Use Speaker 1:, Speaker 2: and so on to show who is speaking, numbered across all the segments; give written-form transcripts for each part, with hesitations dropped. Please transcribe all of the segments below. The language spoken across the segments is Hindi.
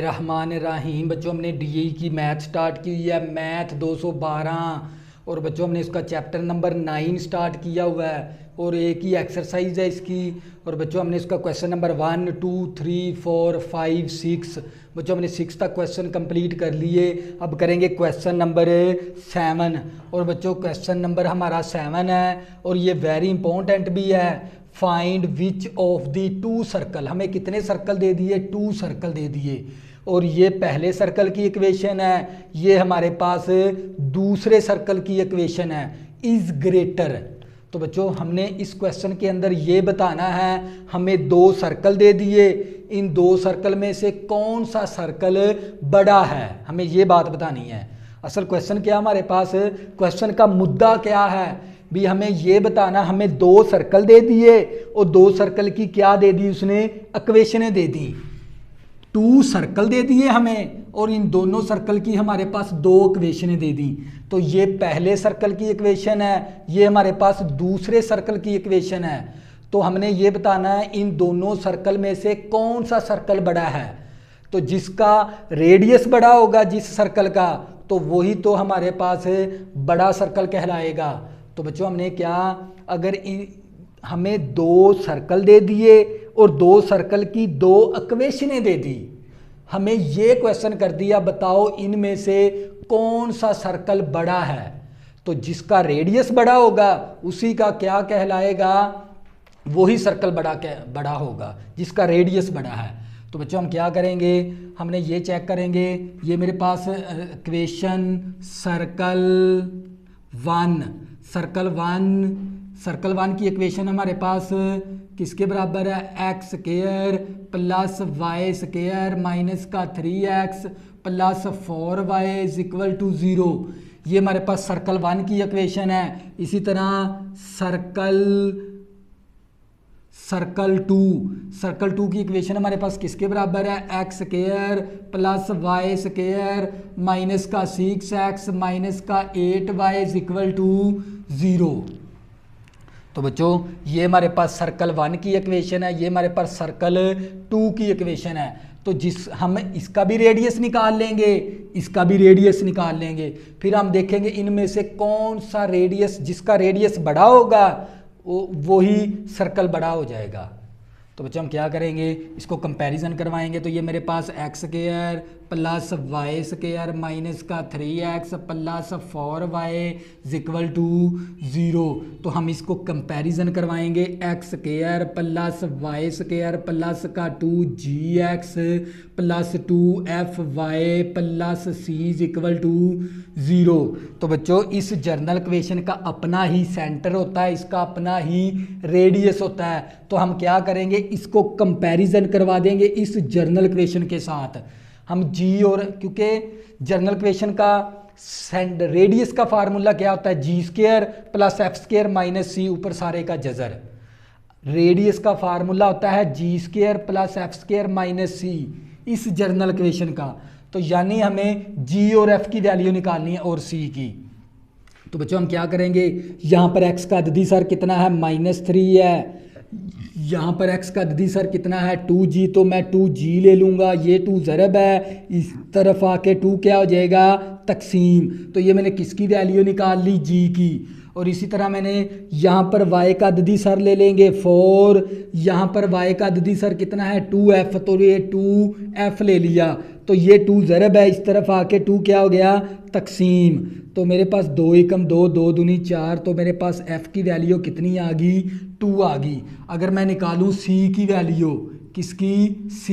Speaker 1: रहमान रहीम। बच्चों हमने डीई की मैथ स्टार्ट की है, मैथ 212। और बच्चों हमने इसका चैप्टर नंबर 9 स्टार्ट किया हुआ है और एक ही एक्सरसाइज है इसकी। और बच्चों हमने इसका क्वेश्चन नंबर 1 2 3 4 5 6 बच्चों हमने 6 तक क्वेश्चन कंप्लीट कर लिए। अब करेंगे क्वेश्चन नंबर 7। और बच्चों क्वेश्चन नंबर हमारा 7 है और ये वेरी इंपॉर्टेंट भी है। Find which of the 2 circle, हमें कितने सर्कल दे दिए, 2 सर्कल दे दिए। और ये पहले सर्कल की इक्वेशन है, ये हमारे पास दूसरे सर्कल की इक्वेशन है, इज ग्रेटर। तो बच्चों हमने इस क्वेश्चन के अंदर ये बताना है, हमें 2 सर्कल दे दिए, इन 2 सर्कल में से कौन सा सर्कल बड़ा है, हमें ये बात बतानी है। असल क्वेश्चन क्या हमारे पास, क्वेश्चन का मुद्दा क्या है भी, हमें ये बताना, हमें 2 सर्कल दे दिए और 2 सर्कल की क्या दे दी उसने, इक्वेशनें दे दी। 2 सर्कल दे दिए हमें और इन दोनों सर्कल की हमारे पास 2 इक्वेशनें दे दी। तो ये पहले सर्कल की इक्वेशन है, ये हमारे पास दूसरे सर्कल की इक्वेशन है। तो हमने ये बताना है इन दोनों सर्कल में से कौन सा सर्कल बड़ा है। तो जिसका रेडियस बड़ा होगा जिस सर्कल का, तो वही तो हमारे पास बड़ा सर्कल कहलाएगा। तो बच्चों हमने क्या, अगर हमें 2 सर्कल दे दिए और 2 सर्कल की 2 इक्वेशनें दे दी, हमें ये क्वेश्चन कर दिया बताओ इनमें से कौन सा सर्कल बड़ा है। तो जिसका रेडियस बड़ा होगा उसी का क्या कहलाएगा, वही सर्कल बड़ा होगा जिसका रेडियस बड़ा है। तो बच्चों हम क्या करेंगे, हमने ये चेक करेंगे, ये मेरे पास इक्वेशन सर्कल 1 की इक्वेशन हमारे पास किसके बराबर है, x square plus Y square minus का 3x plus 4y is equal to 0। ये हमारे पास सर्कल 1 की इक्वेशन है। इसी तरह सर्कल 2 की इक्वेशन हमारे पास किसके बराबर है, x square plus Y square minus का 6x माइनस का 8y इज इक्वल टू 0। तो बच्चों ये हमारे पास सर्कल 1 की इक्वेशन है, ये हमारे पास सर्कल 2 की इक्वेशन है। तो हम इसका भी रेडियस निकाल लेंगे, इसका भी रेडियस निकाल लेंगे, फिर हम देखेंगे इनमें से कौन सा रेडियस, जिसका रेडियस बड़ा होगा वही सर्कल बड़ा हो जाएगा। तो बच्चों हम क्या करेंगे, इसको कंपैरिजन करवाएंगे। तो ये मेरे पास X square plus Y square minus का 3x plus 4y is equal to 0। तो हम इसको कंपैरिजन करवाएंगे, x square plus Y square plus का 2gx plus 2fy plus c is equal to 0। तो बच्चों इस जर्नल इक्वेशन का अपना ही सेंटर होता है, इसका अपना ही रेडियस होता है। तो हम क्या करेंगे, इसको कंपैरिजन करवा देंगे इस जर्नल इक्वेशन के साथ। हम g और, क्योंकि जर्नल इक्वेशन का रेडियस का फार्मूला क्या होता है, G square plus F square minus C, ऊपर सारे का जजर। रेडियस का फार्मूला होता है G square plus F square minus C इस जर्नल इक्वेशन का। तो यानी हमें g और f की वैल्यू निकालनी है और c की। तो बच्चों हम क्या करेंगे, यहाँ पर x का अददी सर कितना है, -3 है। यहाँ पर x का अददी सर कितना है, 2g, तो मैं 2g ले लूँगा, ये 2 ज़रब है, इस तरफ आके 2 क्या हो जाएगा, तकसीम। तो ये मैंने किसकी वैल्यू निकाल ली, g की। और इसी तरह मैंने यहाँ पर y का अददी सर ले लेंगे 4, यहाँ पर y का अददी सर कितना है 2f, तो ये 2f ले लिया। तो ये 2 ज़रब है, इस तरफ आके 2 क्या हो गया, तकसीम। तो मेरे पास 2 एकम 2, 2 दूनी 4, तो मेरे पास f की वैल्यू कितनी आ गई, 2 आ गई। अगर मैं निकालूँ c की वैल्यू, किसकी, c,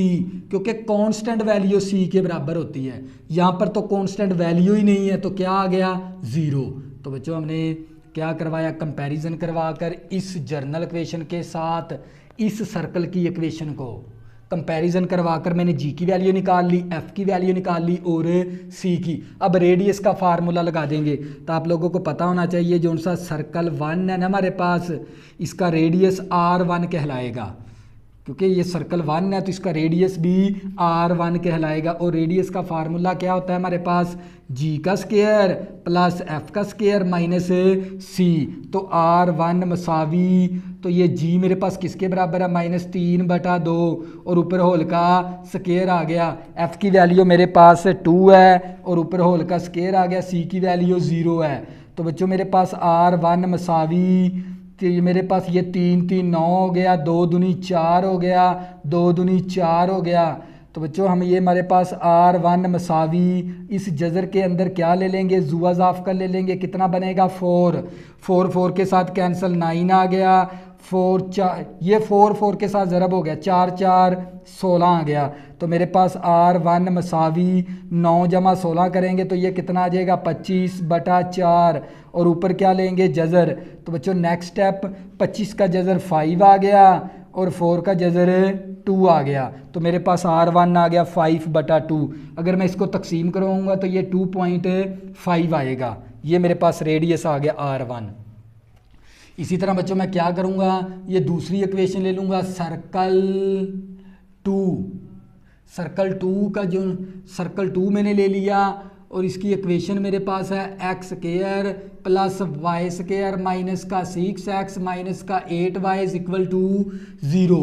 Speaker 1: क्योंकि कांस्टेंट वैल्यू c के बराबर होती है, यहाँ पर तो कांस्टेंट वैल्यू ही नहीं है, तो क्या आ गया, 0। तो बच्चों हमने क्या करवाया, कंपैरिजन करवाकर इस जर्नल इक्वेशन के साथ इस सर्कल की इक्वेशन को कंपैरिजन करवाकर मैंने g की वैल्यू निकाल ली, f की वैल्यू निकाल ली और c की। अब रेडियस का फार्मूला लगा देंगे। तो आप लोगों को पता होना चाहिए जो सा सर्कल 1 है ना हमारे पास, इसका रेडियस r1 कहलाएगा, क्योंकि ये सर्कल 1 है तो इसका रेडियस भी R1 कहलाएगा। और रेडियस का फार्मूला क्या होता है हमारे पास, जी का स्क्वायर प्लस एफ का स्क्वायर माइनस सी। तो R1 मसावी, तो ये जी मेरे पास किसके बराबर है, -3/2 और ऊपर होल का स्क्वायर आ गया। एफ की वैल्यू मेरे पास 2 है और ऊपर होल का स्क्वायर आ गया, सी की वैल्यू 0 है। तो बच्चों मेरे पास R1 मसावी, तो ये मेरे पास ये 3 3 9 हो गया, 2 दूनी 4 हो गया, 2 दूनी 4 हो गया। तो बच्चों हम ये हमारे पास R1 मसावी, इस जज़र के अंदर क्या ले लेंगे, जुआ ज़ाफ कर ले लेंगे, कितना बनेगा 4 4 के साथ कैंसिल 9 आ गया, 4 4 ये 4 के साथ ज़रब हो गया, 4 4 16 आ गया। तो मेरे पास R1 मसावी 9 जमा 16 करेंगे तो ये कितना आ जाएगा 25/4 और ऊपर क्या लेंगे जज़र। तो बच्चों नेक्स्ट स्टेप 25 का जज़र 5 आ गया और 4 का जज़र 2 आ गया। तो मेरे पास R1 आ गया 5/2। अगर मैं इसको तकसीम कराऊंगा तो ये 2.5 आएगा। ये मेरे पास रेडियस आ गया R1। इसी तरह बच्चों मैं क्या करूंगा, ये दूसरी इक्वेशन ले लूँगा, सर्कल 2 का जो सर्कल 2 मैंने ले लिया और इसकी इक्वेशन मेरे पास है x² प्लस y² माइनस का 6x माइनस का 8y = 0।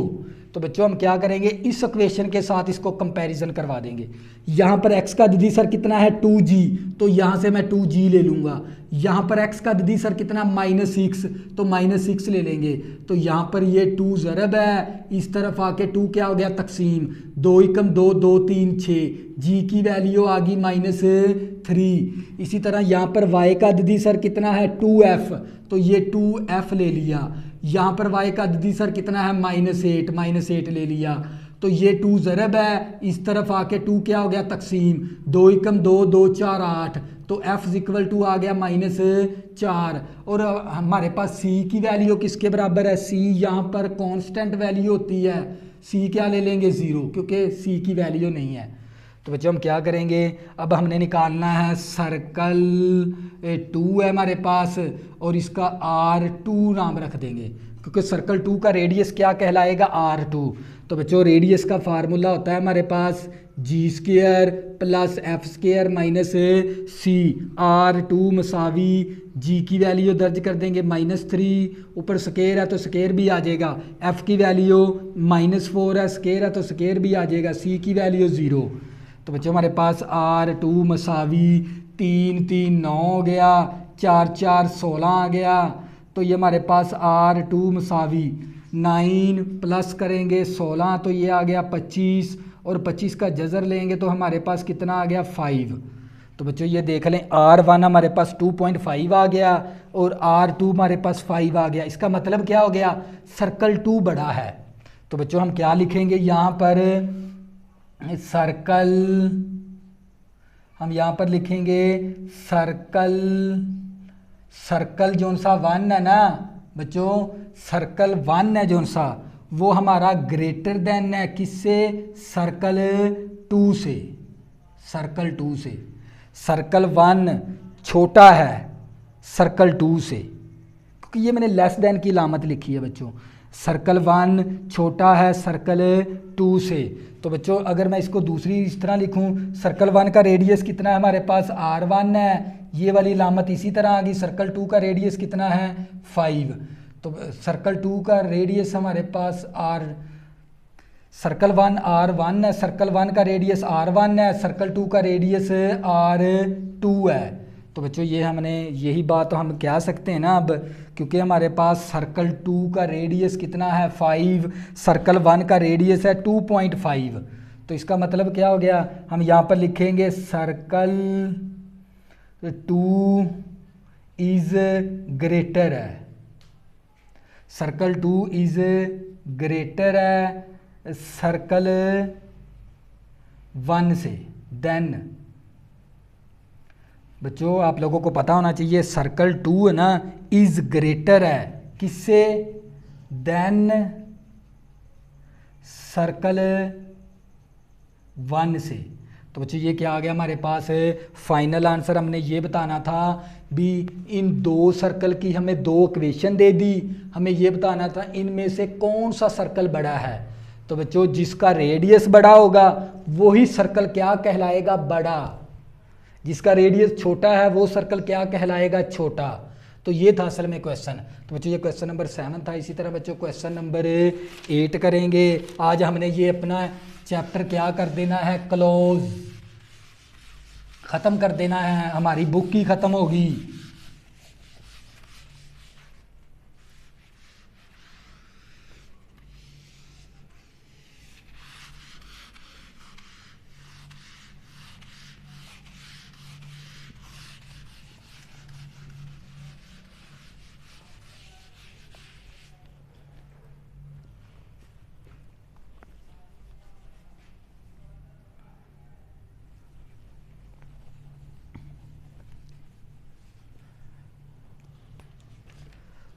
Speaker 1: तो बच्चों हम क्या करेंगे, इस इक्वेशन के साथ इसको कंपैरिजन करवा देंगे। यहाँ पर x का ददीसर कितना है 2g, तो यहाँ से मैं 2g ले लूँगा। यहाँ पर x का ददीसर कितना -6, तो -6 ले लेंगे। तो यहाँ पर ये 2 ज़रब है, इस तरफ आके 2 क्या हो गया तकसीम, 2 एकम 2 2 3 6, g की वैल्यू आ गई -3। इसी तरह यहाँ पर y का ददीसर कितना है 2f, तो ये 2f ले लिया। यहाँ पर y का ददीसर कितना है -8 ले लिया। तो ये 2 ज़रब है, इस तरफ आके 2 क्या हो गया तकसीम, 2 एकम 2 2 4 8, तो f = आ गया -4। और हमारे पास c की वैल्यू किसके बराबर है, c यहाँ पर कांस्टेंट वैल्यू होती है, c क्या ले लेंगे 0, क्योंकि c की वैल्यू नहीं है। तो बच्चों हम क्या करेंगे, अब हमने निकालना है सर्कल 2 है हमारे पास और इसका R2 नाम रख देंगे, क्योंकि सर्कल 2 का रेडियस क्या कहलाएगा R2। तो बच्चों रेडियस का फार्मूला होता है हमारे पास g² plus f² minus c। R2 मसावी g की वैल्यू दर्ज कर देंगे -3, ऊपर स्क्वायर है तो स्क्वायर भी आ जाएगा, f की वैल्यू -4 है, स्क्वायर है तो स्क्वायर भी आ जाएगा, c की वैल्यू 0। तो बच्चों हमारे पास R2 मसावी 3 3 9 हो गया, 4 4 16 आ गया। तो ये हमारे पास R2 मसावी 9 प्लस करेंगे 16, तो ये आ गया 25 और 25 का जज़र लेंगे तो हमारे पास कितना आ गया 5। तो बच्चों ये देख लें R1 हमारे पास 2.5 आ गया और R2 हमारे पास 5 आ गया। इसका मतलब क्या हो गया, सर्कल 2 बड़ा है। तो बच्चों हम क्या लिखेंगे यहाँ पर, सर्कल, हम यहाँ पर लिखेंगे सर्कल जो सा 1 है ना बच्चों, सर्कल 1 है जो सा, वो हमारा ग्रेटर देन है किससे, सर्कल 2 से। सर्कल 2 से सर्कल 1 छोटा है सर्कल 2 से, क्योंकि ये मैंने लेस देन की लामत लिखी है बच्चों। सर्कल 1 छोटा है सर्कल 2 से। तो बच्चों अगर मैं इसको दूसरी इस तरह लिखूं, सर्कल 1 का रेडियस कितना है हमारे पास R1 है, ये वाली लामत इसी तरह आ गई। सर्कल 2 का रेडियस कितना है 5, तो सर्कल 2 का रेडियस हमारे पास सर्कल 1 R1 है, सर्कल 1 का रेडियस R1 है, सर्कल 2 का रेडियस R2 है। तो बच्चों ये हमने यही बात तो हम कह सकते हैं ना अब, क्योंकि हमारे पास सर्कल 2 का रेडियस कितना है 5, सर्कल 1 का रेडियस है 2.5। तो इसका मतलब क्या हो गया, हम यहाँ पर लिखेंगे सर्कल 2 इज़ ग्रेटर है, सर्कल 2 इज़ ग्रेटर है सर्कल 1 से। देन बच्चों आप लोगों को पता होना चाहिए सर्कल 2 है ना इज़ ग्रेटर है किससे, देन सर्कल 1 से। तो बच्चों ये क्या आ गया हमारे पास है फाइनल आंसर। हमने ये बताना था भी इन दो सर्कल की हमें 2 इक्वेशन दे दी, हमें ये बताना था इनमें से कौन सा सर्कल बड़ा है। तो बच्चों जिसका रेडियस बड़ा होगा वही सर्कल क्या कहलाएगा, बड़ा। जिसका रेडियस छोटा है वो सर्कल क्या कहलाएगा, छोटा। तो ये था असल में क्वेश्चन। तो बच्चों ये क्वेश्चन नंबर 7 था। इसी तरह बच्चों क्वेश्चन नंबर 8 करेंगे। आज हमने ये अपना चैप्टर क्या कर देना है, क्लोज, ख़त्म कर देना है, हमारी बुक ही ख़त्म होगी।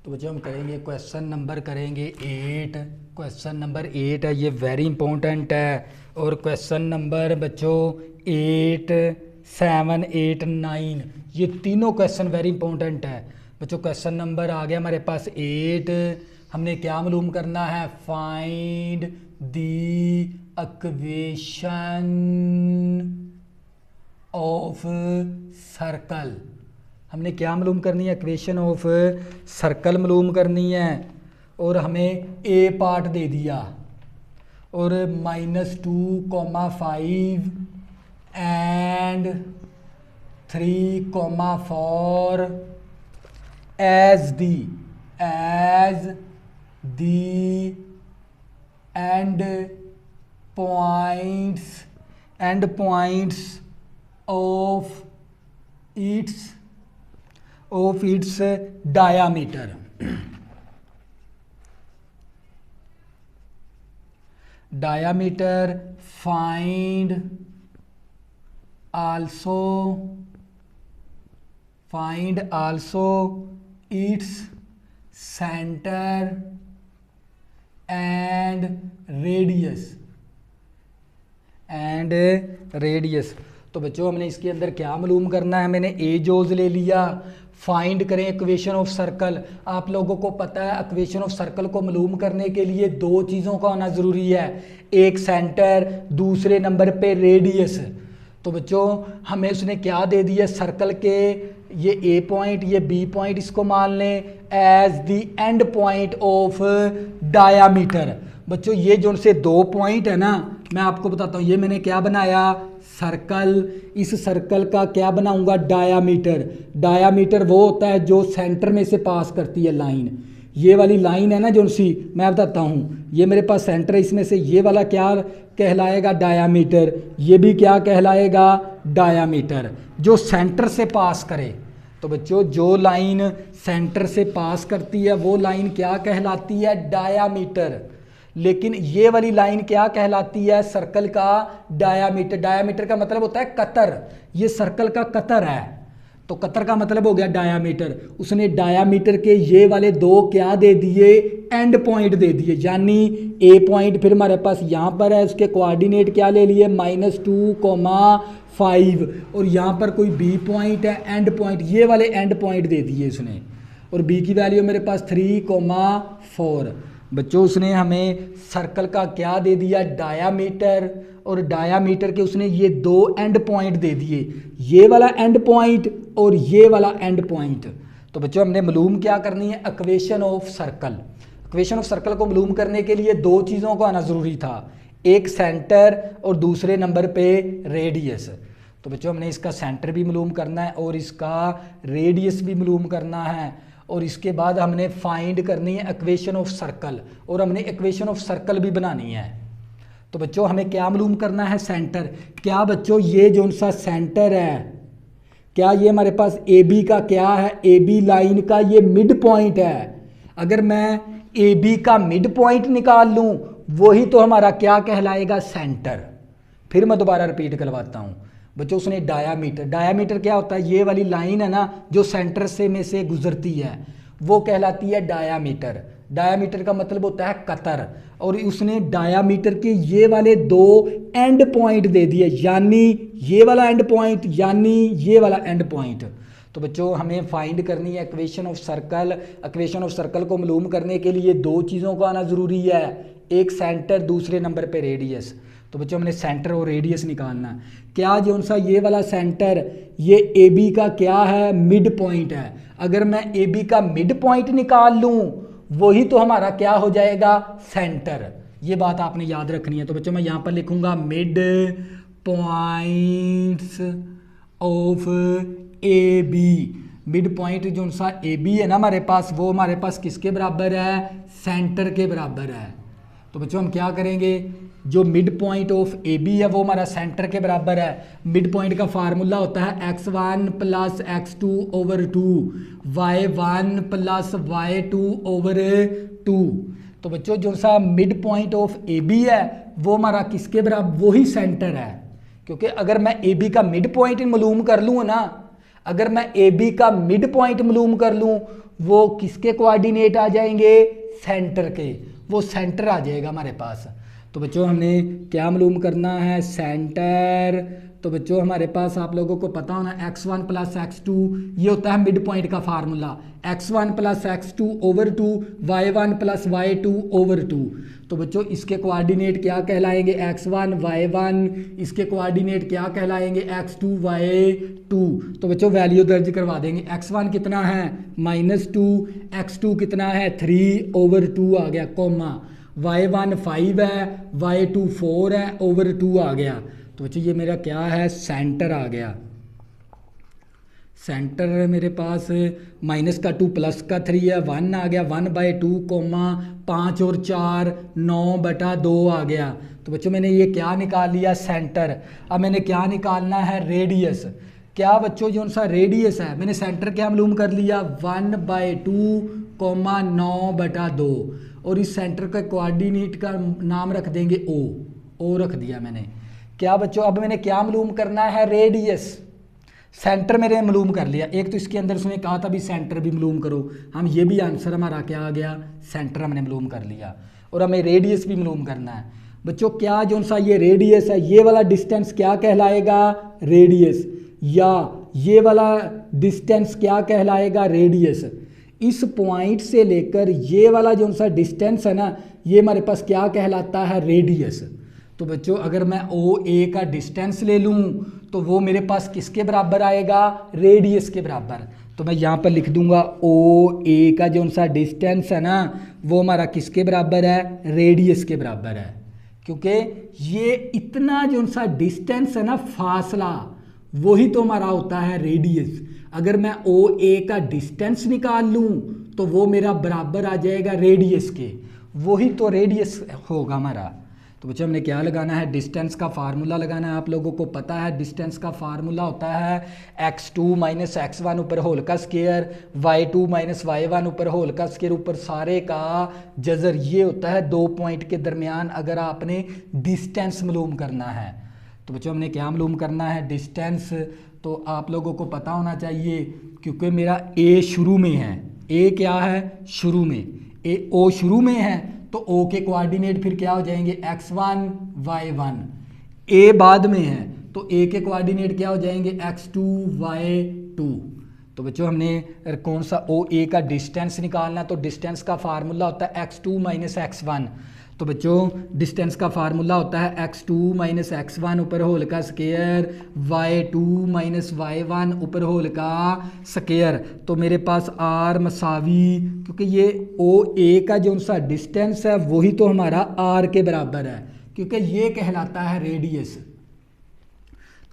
Speaker 1: तो बच्चों हम करेंगे क्वेश्चन नंबर करेंगे 8। क्वेश्चन नंबर 8 है, ये वेरी इंपॉर्टेंट है। और क्वेश्चन नंबर बच्चों 8, 7, 8, 9 ये तीनों क्वेश्चन वेरी इंपॉर्टेंट है। बच्चों क्वेश्चन नंबर आ गया हमारे पास 8। हमने क्या मालूम करना है, find the equation of circle. हमने क्या मालूम करनी है, इक्वेशन ऑफ सर्कल मालूम करनी है। और हमें ए पार्ट दे दिया और -2,5 and 3,4 as the end points of its diameter। find also its center and radius। तो बच्चों हमने इसके अंदर क्या मालूम करना है, मैंने ए जोज ले लिया। फाइंड करें इक्वेशन ऑफ सर्कल। आप लोगों को पता है इक्वेशन ऑफ सर्कल को मालूम करने के लिए दो चीज़ों का होना ज़रूरी है, एक सेंटर, दूसरे नंबर पे रेडियस। तो बच्चों हमें उसने क्या दे दिया, सर्कल के ये ए पॉइंट, ये बी पॉइंट, इसको मान लें as the end point of diameter. बच्चों ये जो से दो पॉइंट है ना, मैं आपको बताता हूँ, ये मैंने क्या बनाया, सर्कल। इस सर्कल का क्या बनाऊंगा, डायामीटर। डायामीटर वो होता है जो सेंटर में से पास करती है लाइन। ये वाली लाइन है ना जो सी, मैं बताता हूँ, ये मेरे पास सेंटर है, इसमें से ये वाला क्या कहलाएगा, डायामीटर। ये भी क्या कहलाएगा, डायामीटर, जो सेंटर से पास करे। तो बच्चों जो लाइन सेंटर से पास करती है वो लाइन क्या कहलाती है, डायामीटर। लेकिन ये वाली लाइन क्या कहलाती है, सर्कल का डायामीटर। डायामीटर का मतलब होता है कतर। ये सर्कल का कतर है, तो कतर का मतलब हो गया डायामीटर। उसने डायामीटर के ये वाले दो क्या दे दिए, एंड पॉइंट दे दिए। यानी ए पॉइंट फिर हमारे पास यहाँ पर है, उसके कोऑर्डिनेट क्या ले लिए, -2,5। और यहाँ पर कोई बी पॉइंट है, एंड पॉइंट, ये वाले एंड पॉइंट दे दिए उसने। और बी की वैल्यू मेरे पास 3,4। बच्चों उसने हमें सर्कल का क्या दे दिया, डायामीटर। और डायामीटर के उसने ये दो एंड पॉइंट दे दिए, ये वाला एंड पॉइंट और ये वाला एंड पॉइंट। तो बच्चों हमने मालूम क्या करनी है, equation of circle. Equation of circle को मालूम करने के लिए दो चीज़ों को आना ज़रूरी था, एक सेंटर और दूसरे नंबर पे रेडियस। तो बच्चों हमने इसका सेंटर भी मालूम करना है और इसका रेडियस भी मालूम करना है। और इसके बाद हमने फाइंड करनी है इक्वेशन ऑफ सर्कल, और हमने इक्वेशन ऑफ सर्कल भी बनानी है। तो बच्चों हमें क्या मालूम करना है, सेंटर। क्या बच्चों ये जो सा सेंटर है, क्या ये हमारे पास ए बी का क्या है, ए बी लाइन का ये मिड पॉइंट है। अगर मैं ए बी का मिड पॉइंट निकाल लूँ, वही तो हमारा क्या कहलाएगा, सेंटर। फिर मैं दोबारा रिपीट करवाता हूँ बच्चों, उसने डायामीटर। डायामीटर क्या होता है, ये वाली लाइन है ना जो सेंटर से में से गुजरती है, वो कहलाती है डायामीटर। डायामीटर का मतलब होता है कतर। और उसने डायामीटर के ये वाले दो एंड पॉइंट दे दिए, यानी ये वाला एंड पॉइंट, यानी ये वाला एंड पॉइंट। तो बच्चों हमें फाइंड करनी है equation of circle. Equation of circle को मालूम करने के लिए दो चीज़ों को आना ज़रूरी है, एक सेंटर दूसरे नंबर पे रेडियस। तो बच्चों हमने सेंटर और रेडियस निकालना है। क्या जो सा ये वाला सेंटर ये ए बी का क्या है, मिड पॉइंट है। अगर मैं ए बी का मिड पॉइंट निकाल लूँ वही तो हमारा क्या हो जाएगा, सेंटर। ये बात आपने याद रखनी है। तो बच्चों मैं यहाँ पर लिखूंगा mid points of A B. Mid point जो सा ए बी है ना हमारे पास, वो हमारे पास किसके बराबर है, सेंटर के बराबर है। तो बच्चों हम क्या करेंगे, जो mid point of A B है वो हमारा सेंटर के बराबर है। मिड पॉइंट का फार्मूला होता है x1 plus x2 over 2, y1 plus y2 over 2। तो बच्चों जो सा mid point of A B है वो हमारा किसके बराबर, वही सेंटर है। क्योंकि अगर मैं ए बी का मिड पॉइंट मालूम कर लूँ ना, अगर मैं ए बी का मिड पॉइंट मालूम कर लूँ वो किसके कोऑर्डिनेट आ जाएंगे, सेंटर के। वो सेंटर आ जाएगा हमारे पास। तो बच्चों हमने क्या मालूम करना है, सेंटर। तो बच्चों हमारे पास आप लोगों को पता होना x1 प्लस x2 ये होता है मिड पॉइंट का formula, x1 plus x2 over 2, y1 plus y2 over 2। तो बच्चों इसके कोऑर्डिनेट क्या कहलाएंगे, x1 y1, इसके कोऑर्डिनेट क्या कहलाएंगे, x2 y2। तो बच्चों वैल्यू दर्ज करवा देंगे। x1 कितना है -2, x2 कितना है 3 ओवर 2 आ गया, कोमा y1 5 है, y2 4 है, ओवर 2 आ गया। तो बच्चों ये मेरा क्या है, सेंटर आ गया। सेंटर है मेरे पास -2 प्लस का 3 है, 1 आ गया, 1/2 कोमा 5 और 4 9/2 आ गया। तो बच्चों मैंने ये क्या निकाल लिया, सेंटर। अब मैंने क्या निकालना है, रेडियस। क्या बच्चों जो सा रेडियस है, मैंने सेंटर क्या मालूम कर लिया, 1/2 कोमा 9/2। और इस सेंटर का कोऑर्डिनेट का नाम रख देंगे ओ रख दिया मैंने। क्या बच्चों अब मैंने क्या मालूम करना है, रेडियस। सेंटर मैंने मालूम कर लिया, एक तो इसके अंदर उसने कहा था भी सेंटर भी मालूम करो, हम ये भी आंसर हमारा क्या आ गया, सेंटर हमने मालूम कर लिया। और हमें रेडियस भी मालूम करना है। बच्चों क्या जो सा ये रेडियस है, ये वाला डिस्टेंस क्या कहलाएगा, रेडियस। या ये वाला डिस्टेंस क्या कहलाएगा, रेडियस। इस पॉइंट से लेकर ये वाला जो सा डिस्टेंस है ना, ये हमारे पास क्या कहलाता है, रेडियस। तो बच्चों अगर मैं ओ ए का डिस्टेंस ले लूँ तो वो मेरे पास किसके बराबर आएगा, रेडियस के बराबर। तो मैं यहाँ पर लिख दूंगा ओ ए का जो सा डिस्टेंस है ना वो हमारा किसके बराबर है, रेडियस के बराबर है। क्योंकि ये इतना जो सा डिस्टेंस है ना, फासला, वही तो हमारा होता है रेडियस। अगर मैं ओ ए का डिस्टेंस निकाल लूँ तो वो मेरा बराबर आ जाएगा रेडियस के, वही तो रेडियस होगा हमारा। तो बच्चों हमने क्या लगाना है, डिस्टेंस का फार्मूला लगाना है। आप लोगों को पता है डिस्टेंस का फार्मूला होता है x2 माइनस x1 ऊपर होल का स्केयर, y2 माइनस y1 ऊपर होल का स्केयर, ऊपर सारे का जजर। ये होता है दो पॉइंट के दरमियान अगर आपने डिस्टेंस मालूम करना है। तो बच्चों हमने क्या मालूम करना है, डिस्टेंस। तो आप लोगों को पता होना चाहिए क्योंकि मेरा ए शुरू में है, ए क्या है, शुरू में, ए ओ शुरू में है तो ओ के कोऑर्डिनेट फिर क्या हो जाएंगे, x1 y1। ए बाद में है तो ए के कोऑर्डिनेट क्या हो जाएंगे, x2 y2। तो बच्चों हमने कौन सा ओ ए का डिस्टेंस निकालना, तो डिस्टेंस का फार्मूला होता है x2 माइनस x1। तो बच्चों डिस्टेंस का फार्मूला होता है x2 माइनस x1 ऊपर होल का स्केयर, y2 माइनस y1 ऊपर होल का स्केयर। तो मेरे पास r मसावी, क्योंकि ये ओ ए का जो सा डिस्टेंस है वही तो हमारा r के बराबर है, क्योंकि ये कहलाता है रेडियस।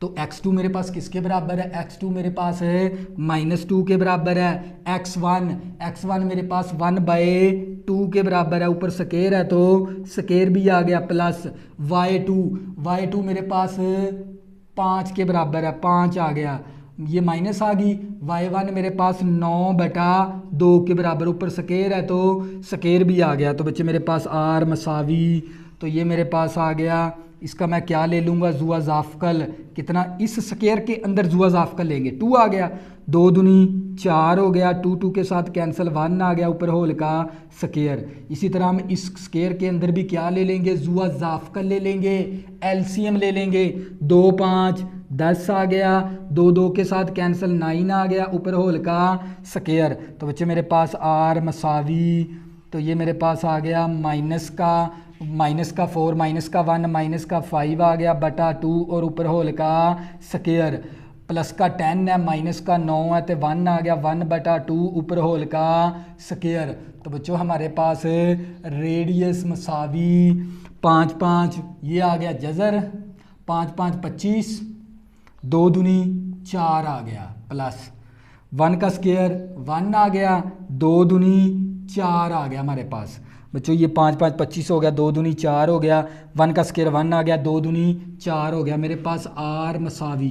Speaker 1: तो x2 मेरे पास किसके बराबर है, x2 मेरे पास है -2 के बराबर है। x1 मेरे पास 1/2 के बराबर है, ऊपर स्केयर है तो स्केयर भी आ गया, प्लस y2 मेरे पास 5 के बराबर है, 5 आ गया, ये माइनस आ गई। y1 मेरे पास 9/2 के बराबर, ऊपर स्केयर है तो स्केयर भी आ गया। तो बच्चे मेरे पास r मसावी, तो ये मेरे पास आ गया। इसका मैं क्या ले लूँगा, जुआ जाफकल, कितना, इस स्केयर के अंदर जुआ जाफकल लेंगे, 2 आ गया, 2 दूनी 4 हो गया, 2 के साथ कैंसिल, 1 आ गया ऊपर होल का स्केयर। इसी तरह हम इस स्केयर के अंदर भी क्या ले लेंगे, जुआ जाफकल ले लेंगे, एलसीएम ले लेंगे, 2 5 10 आ गया, 2 के साथ कैंसिल, 9 आ गया ऊपर होल का स्केयर। तो बच्चे मेरे पास r मसावी, तो ये मेरे पास आ गया माइनस का माइनस का 4 माइनस का 1 माइनस का 5 आ गया बटा 2 और ऊपर होल का स्क्वायर प्लस का 10 है माइनस का 9 है तो 1 आ गया 1 बटा 2 ऊपर होल का स्क्वायर। तो बच्चों हमारे पास रेडियस मसावी 5 5 ये आ गया जज़र 5 5 25 2 दूनी 4 आ गया प्लस 1 का स्क्वायर 1 आ गया 2 दूनी 4 आ गया हमारे पास। बच्चों ये 5 5 25 हो गया 2 दूनी 4 हो गया 1 का स्क्वायर 1 आ गया 2 दूनी 4 हो गया मेरे पास आर मसावी।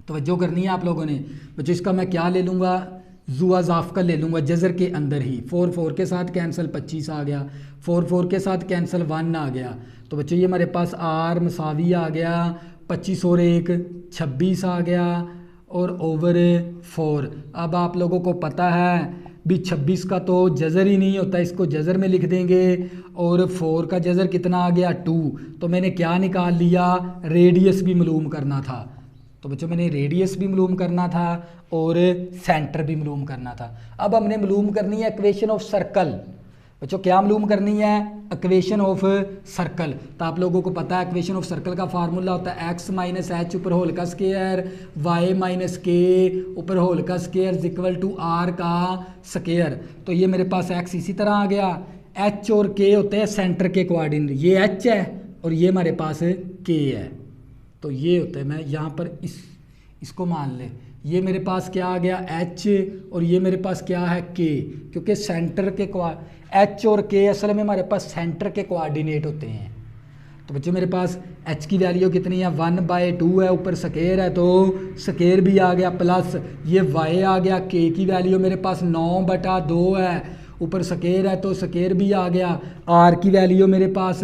Speaker 1: तवज्जो करनी है आप लोगों ने बच्चों। इसका मैं क्या ले लूँगा जुआ ज़ाफ का ले लूँगा जज़र के अंदर ही 4 4 के साथ कैंसिल 25 आ गया 4 4 के साथ कैंसिल 1 आ गया। तो बच्चों ये हमारे पास आर मसावी आ गया 25 और 1 26 आ गया और ओवर 4। अब आप लोगों को पता है भी 26 का तो जज़र ही नहीं होता, इसको जज़र में लिख देंगे और 4 का जज़र कितना आ गया 2। तो मैंने क्या निकाल लिया रेडियस भी मालूम करना था। तो बच्चों मैंने रेडियस भी मालूम करना था और सेंटर भी मालूम करना था। अब हमने मालूम करनी है इक्वेशन ऑफ सर्कल। बच्चों क्या मालूम करनी है इक्वेशन ऑफ सर्कल। तो आप लोगों को पता है इक्वेशन ऑफ सर्कल का फार्मूला होता है एक्स माइनस एच ऊपर होल का स्क्वायर वाई माइनस के ऊपर होल का स्क्वायर इक्वल टू आर का स्क्वायर। तो ये मेरे पास एक्स इसी तरह आ गया, एच और के होते हैं सेंटर के कोऑर्डिनेट, ये एच है और ये हमारे पास के है। तो ये होता है, मैं यहाँ पर इसको मान ले, ये मेरे पास क्या आ गया एच और ये मेरे पास क्या है के, क्योंकि सेंटर के एच और के असल में हमारे पास सेंटर के कोऑर्डिनेट होते हैं। तो बच्चों मेरे पास एच की वैल्यू कितनी है 1/2 है, ऊपर स्क्वायर है तो स्क्वायर भी आ गया प्लस ये वाई आ गया, के की वैल्यू मेरे पास 9/2 है, ऊपर स्क्वायर है तो स्क्वायर भी आ गया, आर की वैल्यू मेरे पास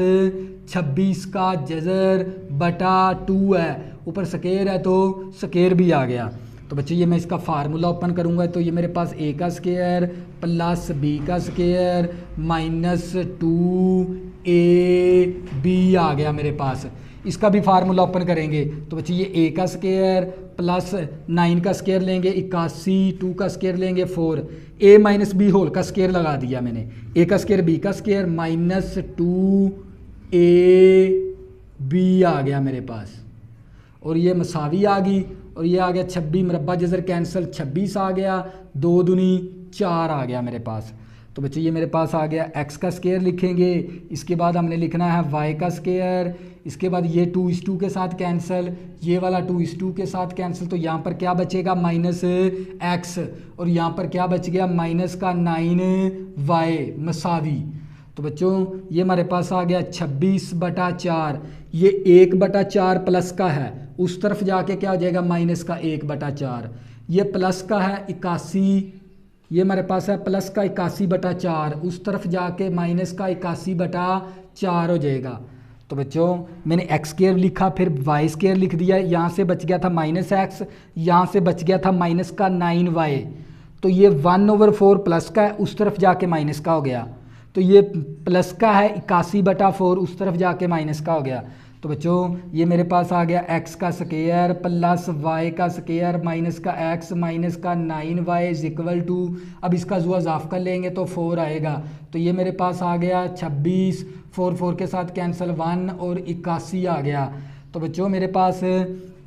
Speaker 1: 26 का जज़र बटा 2 है, ऊपर स्क्वायर है तो स्क्वायर भी आ गया। तो बच्चे ये मैं इसका फार्मूला ओपन करूंगा तो ये मेरे पास ए का स्क्वायर प्लस बी का स्क्वायर माइनस 2ab आ गया मेरे पास। इसका भी फार्मूला ओपन करेंगे तो बच्चे ये ए का स्क्वायर प्लस 9 का स्क्वायर लेंगे 81, 2 का स्क्वायर लेंगे 4, ए माइनस बी होल का स्क्वायर लगा दिया मैंने, ए का स्क्वायर बी का स्क्वायर माइनस 2ab आ गया मेरे पास और ये मसावी आ गई और ये आ गया 26 मरबा जज़र कैंसिल 26 आ गया, 2 दूनी 4 आ गया मेरे पास। तो बच्चे ये मेरे पास आ गया x का स्क्वायर लिखेंगे, इसके बाद हमने लिखना है y का स्क्वायर, इसके बाद ये 2:2 के साथ कैंसिल, ये वाला 2:2 के साथ कैंसिल, तो यहाँ पर क्या बचेगा माइनस x और यहाँ पर क्या बच गया माइनस का 9y मसावी। तो बच्चों ये हमारे पास आ गया 26/4, ये 1/4 प्लस का है, उस तरफ जाके क्या हो जाएगा माइनस का 1/4, ये प्लस का है 81, ये हमारे पास है प्लस का 81/4, उस तरफ जाके माइनस का 81/4 हो जाएगा। तो बच्चों मैंने एक्स स्क्वायर लिखा फिर वाई स्क्वायर लिख दिया, यहाँ से बच गया था माइनस एक्स, यहाँ से बच गया था माइनस का 9y, तो ये 1/4 प्लस का है, उस तरफ जाके माइनस का हो गया, तो ये प्लस का है 81/4, उस तरफ जाके माइनस का हो गया। तो बच्चों ये मेरे पास आ गया x का स्क्वायर प्लस y का स्क्वायर माइनस का x माइनस का 9y इज इक्वल टू, अब इसका जुआ ज़ाफ कर लेंगे तो 4 आएगा। तो ये मेरे पास आ गया 26, 4 4 के साथ कैंसिल 1 और 81 आ गया। तो बच्चों मेरे पास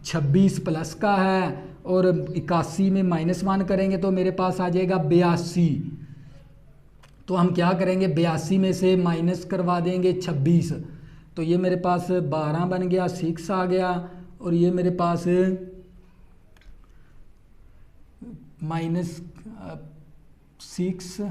Speaker 1: 26 प्लस का है और 81 में -1 करेंगे तो मेरे पास आ जाएगा 82। तो हम क्या करेंगे 82 में से माइनस करवा देंगे 26, तो ये मेरे पास 12 बन गया, 6 आ गया और ये मेरे पास -6,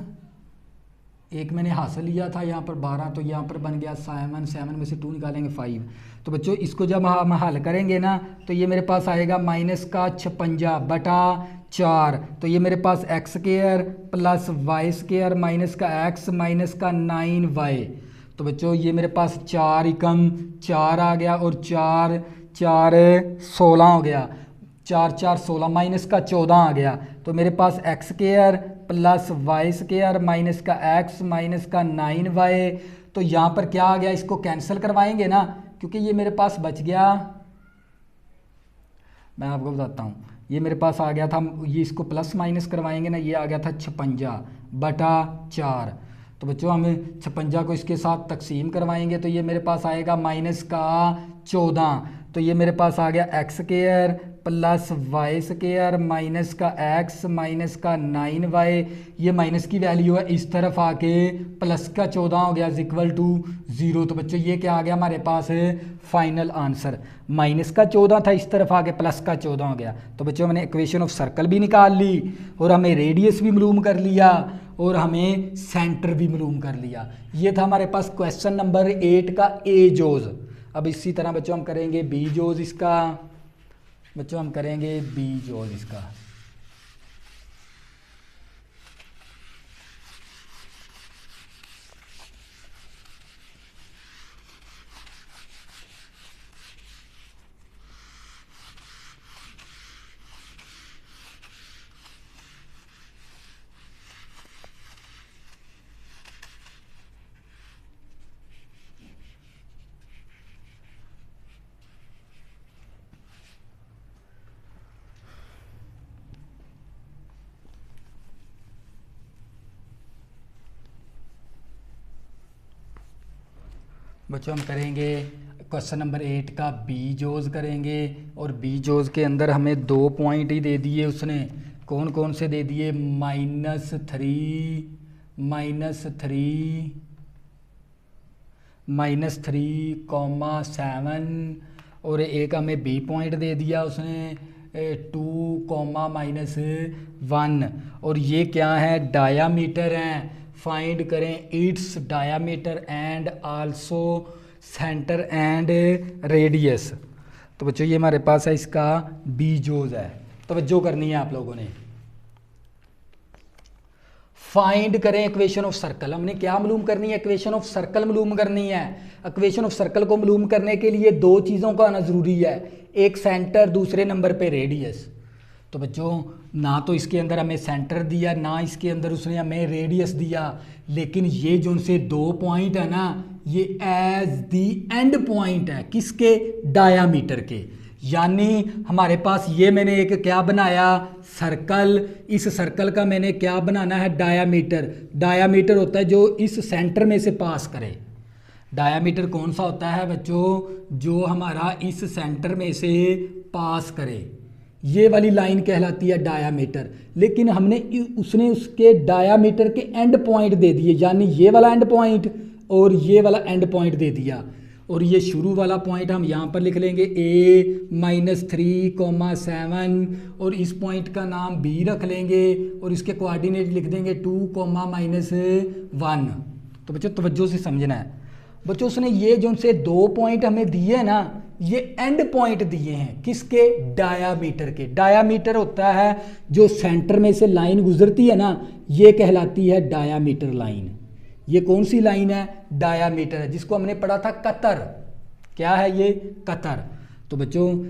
Speaker 1: एक मैंने हासिल लिया था यहाँ पर 12, तो यहाँ पर बन गया 7, 7 में से 2 निकालेंगे 5। तो बच्चों इसको जब हम हल करेंगे ना तो ये मेरे पास आएगा माइनस का 56/4, तो ये मेरे पास X square plus Y square minus का एक्स माइनस का 9y। तो बच्चों ये मेरे पास 4 एकम 4 आ गया और 4 4 16 हो गया, 4 4 16 माइनस का 14 आ गया। तो मेरे पास X square plus Y square minus का एक्स माइनस का 9y, तो यहाँ पर क्या आ गया, इसको कैंसिल करवाएंगे ना, क्योंकि ये मेरे पास बच गया, मैं आपको बताता हूँ, ये मेरे पास आ गया था, ये इसको प्लस माइनस करवाएंगे ना, ये आ गया था 56/4। तो बच्चों हम 56 को इसके साथ तकसीम करवाएंगे तो ये मेरे पास आएगा माइनस का 14, तो ये मेरे पास आ गया x square plus Y square minus का एक्स माइनस का 9y, ये माइनस की वैल्यू है इस तरफ आके प्लस का 14 हो गया इज इक्वल टू 0। तो बच्चों ये क्या आ गया हमारे पास फाइनल आंसर, माइनस का 14 था इस तरफ आके प्लस का 14 हो गया। तो बच्चों मैंने इक्वेशन ऑफ सर्कल भी निकाल ली और हमें रेडियस भी मालूम कर लिया और हमें सेंटर भी मालूम कर लिया। ये था हमारे पास क्वेश्चन नंबर 8 का ए जोज। अब इसी तरह बच्चों हम करेंगे बी जोज इसका, बच्चों हम करेंगे बी जोज इसका। बच्चों हम करेंगे क्वेश्चन नंबर 8 का बी जोज करेंगे और बी जोज के अंदर हमें 2 पॉइंट ही दे दिए उसने, कौन कौन से दे दिए, -3,7 और एक हमें बी पॉइंट दे दिया उसने 2,-1 और ये क्या है, डायामीटर हैं। फाइंड करें it's diameter and also centre and radius. तो बच्चों ये हमारे पास है इसका बी जोज है, तवज्जो करनी है आप लोगों ने। फाइंड करें इक्वेशन ऑफ सर्कल, हमने क्या मालूम करनी है, इक्वेशन ऑफ सर्कल मालूम करनी है। इक्वेशन ऑफ सर्कल को मालूम करने के लिए 2 चीज़ों का आना ज़रूरी है, एक सेंटर, दूसरे नंबर पे रेडियस। तो बच्चों ना तो इसके अंदर हमें सेंटर दिया ना इसके अंदर उसने हमें रेडियस दिया, लेकिन ये जो उनसे 2 पॉइंट है ना, ये एज दी एंड पॉइंट है किसके, डायामीटर के। यानी हमारे पास ये मैंने एक क्या बनाया, सर्कल, इस सर्कल का मैंने क्या बनाना है, डायामीटर। डायामीटर होता है जो इस सेंटर में से पास करे। डायामीटर कौन सा होता है बच्चों, जो हमारा इस सेंटर में से पास करे, ये वाली लाइन कहलाती है डायामीटर। लेकिन हमने उसने उसके डायामीटर के एंड पॉइंट दे दिए, यानी ये वाला एंड पॉइंट और ये वाला एंड पॉइंट दे दिया। और ये शुरू वाला पॉइंट हम यहाँ पर लिख लेंगे a-3,7 और इस पॉइंट का नाम b रख लेंगे और इसके कोऑर्डिनेट लिख देंगे 2,-1। तो बच्चों तवज्जो से समझना है। बच्चों उसने ये जो उनसे 2 पॉइंट हमें दिए ना, ये एंड पॉइंट दिए हैं किसके, डायामीटर के। डायामीटर होता है जो सेंटर में से लाइन गुजरती है ना, ये कहलाती है डायामीटर लाइन। ये कौन सी लाइन है, डायामीटर है, जिसको हमने पढ़ा था कतर। क्या है ये, कतर। तो बच्चों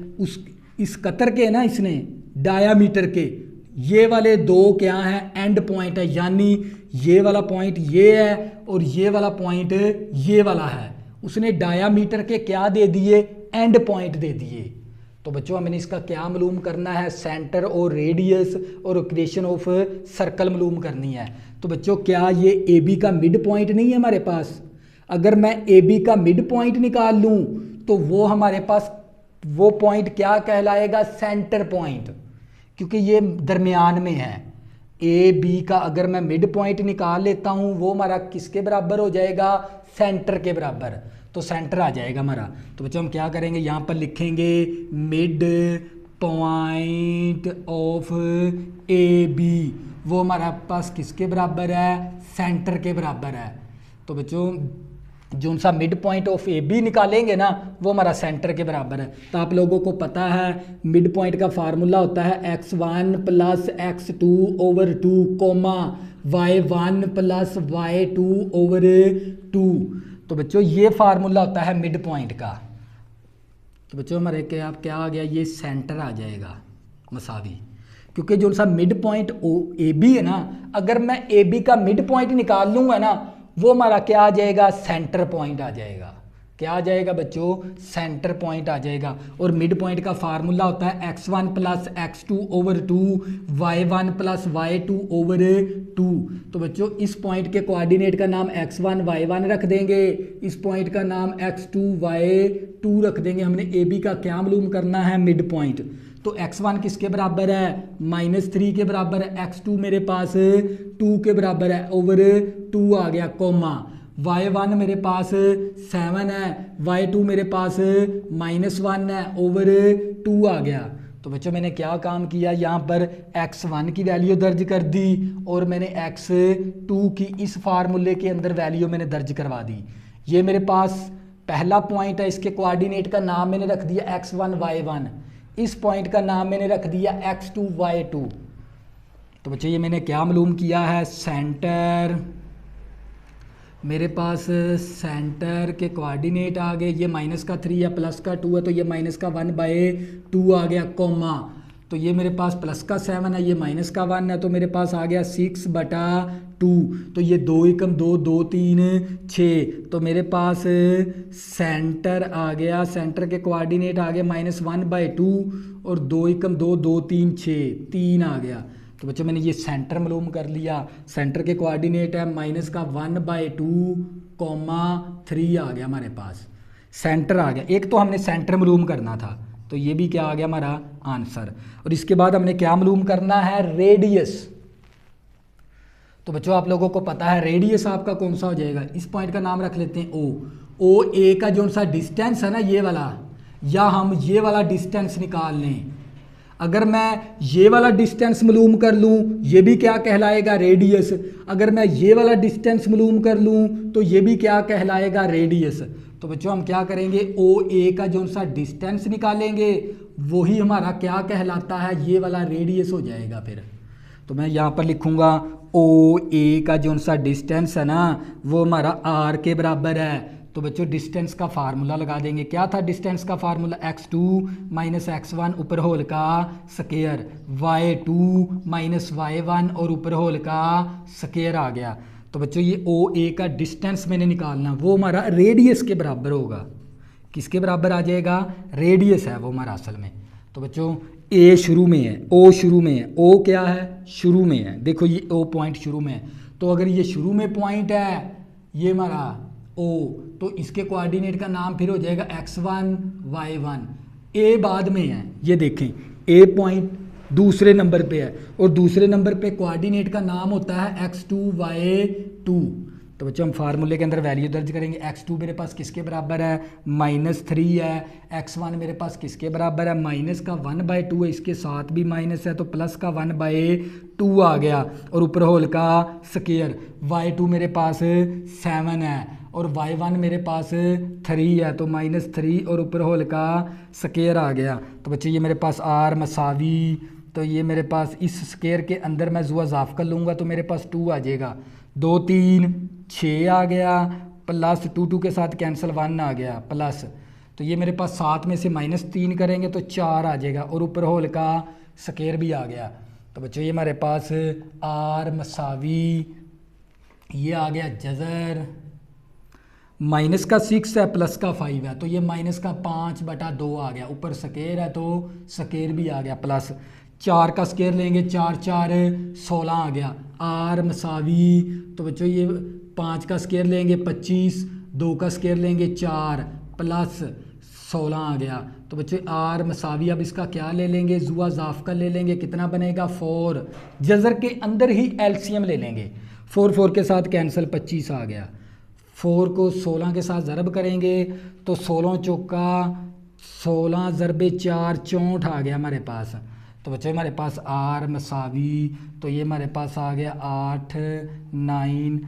Speaker 1: इस कतर के ना, इसने डायामीटर के ये वाले 2 क्या हैं, एंड पॉइंट है। यानी ये वाला पॉइंट ये है और ये वाला पॉइंट ये वाला है। उसने डायामीटर के क्या दे दिए, एंड पॉइंट दे दिए। तो बच्चों हमने इसका क्या मालूम करना है, सेंटर और रेडियस और इक्वेशन ऑफ सर्कल मालूम करनी है। तो बच्चों क्या ये ए बी का मिड पॉइंट नहीं है हमारे पास, अगर मैं ए बी का मिड पॉइंट निकाल लूँ तो वो हमारे पास वो पॉइंट क्या कहलाएगा, सेंटर पॉइंट, क्योंकि ये दरमियान में है। ए बी का अगर मैं मिड पॉइंट निकाल लेता हूँ वो हमारा किसके बराबर हो जाएगा, सेंटर के बराबर। तो सेंटर आ जाएगा हमारा। तो बच्चों हम क्या करेंगे, यहाँ पर लिखेंगे mid point of A B, वो हमारा पास किसके बराबर है, सेंटर के बराबर है। तो बच्चों जो सा mid point of A B निकालेंगे ना, वो हमारा सेंटर के बराबर है। तो आप लोगों को पता है मिड पॉइंट का फार्मूला होता है x1 + x2/2 coma y1 + y2/2। तो बच्चों ये फार्मूला होता है मिड पॉइंट का। तो बच्चों हमारे क्या आ गया, ये सेंटर आ जाएगा मसावी, क्योंकि जो सा मिड पॉइंट ए बी है ना, अगर मैं ए बी का मिड पॉइंट निकाल लूँगा ना, वो हमारा क्या आ जाएगा, सेंटर पॉइंट आ जाएगा। क्या आ जाएगा बच्चों, सेंटर पॉइंट आ जाएगा। और मिड पॉइंट का फार्मूला होता है x1 plus x2 over 2 y1 plus y2 over 2। तो बच्चों इस पॉइंट के कोऑर्डिनेट का नाम x1 y1 रख देंगे, इस पॉइंट का नाम x2 y2 रख देंगे। हमने ए बी का क्या मालूम करना है, मिड पॉइंट। तो x1 किसके बराबर है, -3 के बराबर है, x2 मेरे पास 2 के बराबर है, ओवर 2 आ गया, कोमा y1 मेरे पास 7 है, y2 मेरे पास -1 है, ओवर 2 आ गया। तो बच्चों मैंने क्या काम किया, यहाँ पर x1 की वैल्यू दर्ज कर दी और मैंने x2 की इस फार्मूले के अंदर वैल्यू मैंने दर्ज करवा दी। ये मेरे पास पहला पॉइंट है, इसके कोऑर्डिनेट का नाम मैंने रख दिया x1 y1, इस पॉइंट का नाम मैंने रख दिया x2 y2। तो बच्चों ये मैंने क्या मालूम किया है, सेंटर, मेरे पास सेंटर के कोऑर्डिनेट आ गए, ये -3 है, +2 है, तो ये -1/2 आ गया, कोमा। तो ये मेरे पास +7 है, ये -1 है, तो मेरे पास आ गया 6/2। तो ये 2 एकम 2 2 3 6, तो मेरे पास सेंटर आ गया, सेंटर के कोऑर्डिनेट आ गए -1/2 और 2 एकम 2 2 3 6, 3 आ गया। तो बच्चों मैंने ये सेंटर मालूम कर लिया, सेंटर के कोऑर्डिनेट है -1/2, 3 आ गया हमारे पास, सेंटर आ गया। एक तो हमने सेंटर मालूम करना था, तो ये भी क्या आ गया हमारा आंसर। और इसके बाद हमने क्या मालूम करना है, रेडियस। तो बच्चों आप लोगों को पता है रेडियस आपका कौन सा हो जाएगा, इस पॉइंट का नाम रख लेते हैं ओ ए का जो सा डिस्टेंस है ना ये वाला, या हम ये वाला डिस्टेंस निकाल लें। अगर मैं ये वाला डिस्टेंस मालूम कर लूँ, ये भी क्या कहलाएगा, रेडियस। अगर मैं ये वाला डिस्टेंस मालूम कर लूँ तो ये भी क्या कहलाएगा, रेडियस। तो बच्चों हम क्या करेंगे, ओ ए का जो सा डिस्टेंस निकालेंगे वही हमारा क्या कहलाता है, ये वाला रेडियस हो जाएगा। फिर तो मैं यहाँ पर लिखूँगा ओ ए का जो सा डिस्टेंस है ना वो हमारा आर के बराबर है। तो बच्चों डिस्टेंस का फार्मूला लगा देंगे, क्या था डिस्टेंस का फार्मूला, x2 - x1 ऊपर होल का स्क्वायर, y2 - y1 और ऊपर होल का स्क्वायर आ गया। तो बच्चों ये ओ ए का डिस्टेंस मैंने निकालना, वो हमारा रेडियस के बराबर होगा। किसके बराबर आ जाएगा, रेडियस है वो हमारा असल में। तो बच्चों ए शुरू में है, ओ शुरू में है, ओ क्या है, शुरू में है। देखो ये ओ पॉइंट शुरू में है, तो अगर ये शुरू में पॉइंट है ये हमारा ओ, तो इसके कोऑर्डिनेट का नाम फिर हो जाएगा x1 y1। ए बाद में है, ये देखें ए पॉइंट दूसरे नंबर पे है और दूसरे नंबर पे कोऑर्डिनेट का नाम होता है x2 y2। तो बच्चों हम फार्मूले के अंदर वैल्यू दर्ज करेंगे, x2 मेरे पास किसके बराबर है, -3 है, x1 मेरे पास किसके बराबर है, -1/2 है, इसके साथ भी माइनस है तो +1/2 आ गया और ऊपर होल का स्क्वायर। y2 मेरे पास 7 है और y1 मेरे पास 3 है तो -3 और ऊपर होल का स्क्वायर आ गया। तो बच्चे ये मेरे पास r मसावी, तो ये मेरे पास इस स्क्वायर के अंदर मैं जुआ ज़ाफ कर लूँगा तो मेरे पास 2 आ जाएगा, 2 3 6 आ गया, प्लस 2 2 के साथ कैंसिल 1 आ गया प्लस, तो ये मेरे पास 7 में से -3 करेंगे तो 4 आ जाएगा और ऊपर होल का स्क्वायर भी आ गया। तो बच्चों ये हमारे पास r मसावी ये आ गया जज़र, माइनस का 6 है प्लस का 5 है तो ये -5/2 आ गया, ऊपर स्क्वायर है तो स्क्वायर भी आ गया प्लस 4 का स्क्वायर लेंगे 4 4 16 आ गया, r मसावी। तो बच्चों ये 5 का स्क्वायर लेंगे 25, 2 का स्क्वायर लेंगे 4 प्लस 16 आ गया। तो बच्चों r मसावी, अब इसका क्या ले लेंगे, जुआ ज़ाफ का ले लेंगे, कितना बनेगा 4, जज़र के अंदर ही एलसीएम ले लेंगे, 4 4 के साथ कैंसिल 25 आ गया, 4 को 16 के साथ ज़रब करेंगे तो 16 चौका 16 ज़रबे 4 64 आ गया हमारे पास। तो बच्चे हमारे पास r मसावी, तो ये हमारे पास आ गया 8 9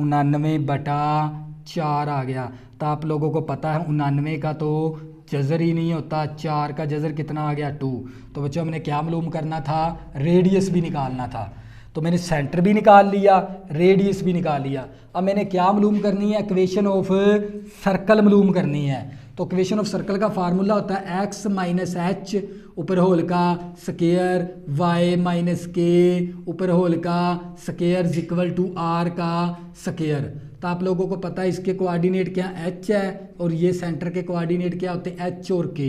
Speaker 1: 99/4 आ गया। तो आप लोगों को पता है 99 का तो जज़र ही नहीं होता, 4 का जज़र कितना आ गया 2। तो बच्चों हमने क्या मालूम करना था, रेडियस भी निकालना था। तो मैंने सेंटर भी निकाल लिया, रेडियस भी निकाल लिया। अब मैंने क्या मालूम करनी है, इक्वेशन ऑफ सर्कल मालूम करनी है। तो तो इक्वेशन ऑफ सर्कल का फार्मूला होता है x माइनस एच ऊपर होल का स्केयर y माइनस के ऊपर होल का square is equal to r का स्केयर। तो आप लोगों को पता है इसके कोऑर्डिनेट क्या h है और ये सेंटर के कोऑर्डिनेट क्या होते हैं h और k।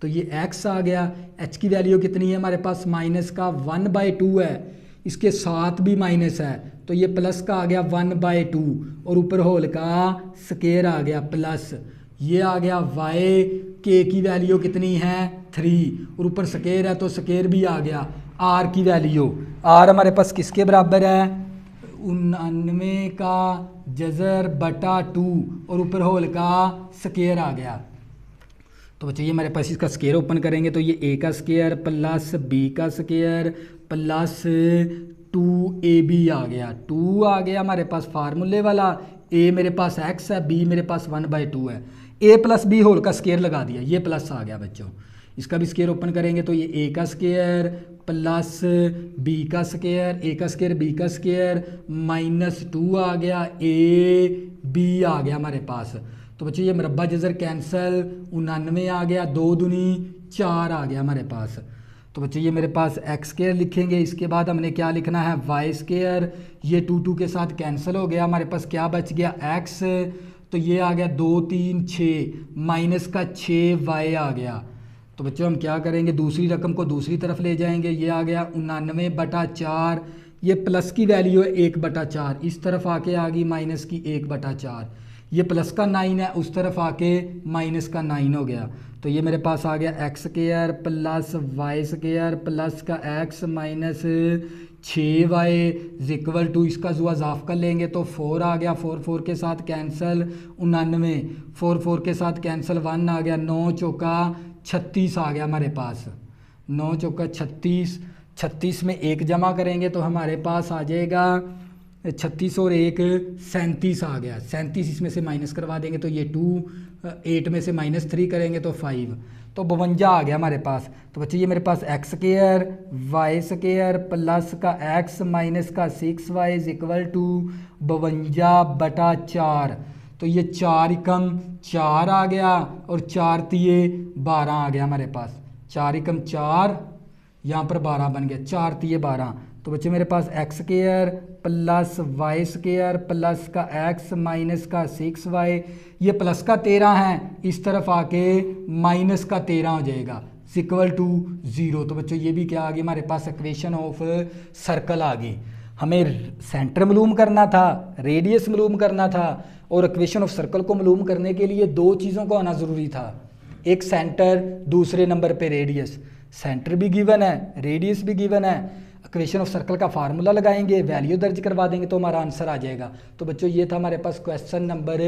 Speaker 1: तो ये x आ गया, h की वैल्यू कितनी है हमारे पास माइनस का 1/2 है, इसके साथ भी माइनस है तो ये प्लस का आ गया 1/2 और ऊपर होल का स्केयर आ गया प्लस, ये आ गया y k की वैल्यू कितनी है 3 और ऊपर स्केयर है तो स्केयर भी आ गया। r की वैल्यू r हमारे पास किसके बराबर है 99 का जज़र बटा 2 और ऊपर होल का स्केयर आ गया। तो बच्चों ये हमारे पास इसका स्केयर ओपन करेंगे तो ये a का स्केयर प्लस b का स्केयर प्लस 2ab आ गया, 2 आ गया हमारे पास फार्मूले वाला, a मेरे पास x है, b मेरे पास 1/2 है, a प्लस b होल का स्केयर लगा दिया, ये प्लस आ गया बच्चों। इसका भी स्केयर ओपन करेंगे तो ये a का स्केयर प्लस b का स्केयर, a का स्केयर b का स्केयर माइनस 2 आ गया, a b आ गया हमारे पास। तो बच्चों ये मरबा जज़र कैंसल 99 आ गया, 2 दूनी 4 आ गया हमारे पास। तो बच्चों ये मेरे पास एक्स स्केयर लिखेंगे, इसके बाद हमने क्या लिखना है वाई स्केयर, ये 2 के साथ कैंसिल हो गया, हमारे पास क्या बच गया एक्स, तो ये आ गया 2 3 6 माइनस का 6y आ गया। तो बच्चों हम क्या करेंगे दूसरी रकम को दूसरी तरफ ले जाएंगे, ये आ गया 99/4, ये प्लस की वैल्यू है 1/4, इस तरफ आके आ गई माइनस की 1/4, ये प्लस का 9 है उस तरफ आके माइनस का 9 हो गया। तो ये मेरे पास आ गया X square plus Y square plus का x minus 6y equal to, इसका जो अजाफ कर लेंगे तो 4 आ गया, 4 के साथ कैंसिल 99, 4 के साथ कैंसिल 1 आ गया, 9 चौका 36 आ गया हमारे पास, 9 चौका 36, 36 में 1 जमा करेंगे तो हमारे पास आ जाएगा 36 और 1 37 आ गया, 37 इसमें से माइनस करवा देंगे तो ये 2, 8 में से -3 करेंगे तो 5, तो 52 आ गया हमारे पास। तो बच्चे ये मेरे पास X square Y square plus का एक्स माइनस का 6y इक्वल टू 52/4, तो ये 4 एकम 4 आ गया और 4 तिये 12 आ गया हमारे पास, 4 एकम 4 यहाँ पर 12 बन गया, 4 तिये 12। तो बच्चे मेरे पास X square plus Y square plus का एक्स माइनस का 6y, ये प्लस का 13 है, इस तरफ आके माइनस का 13 हो जाएगा इक्वल टू 0। तो बच्चों ये भी क्या आ गई हमारे पास इक्वेशन ऑफ सर्कल आ गई। हमें सेंटर मालूम करना था, रेडियस मालूम करना था और इक्वेशन ऑफ सर्कल को मालूम करने के लिए 2 चीज़ों को आना ज़रूरी था, एक सेंटर, दूसरे नंबर पे रेडियस। सेंटर भी गिवन है, रेडियस भी गिवन है, इक्वेशन ऑफ सर्कल का फार्मूला लगाएंगे, वैल्यू दर्ज करवा देंगे तो हमारा आंसर आ जाएगा। तो बच्चों ये था हमारे पास क्वेश्चन नंबर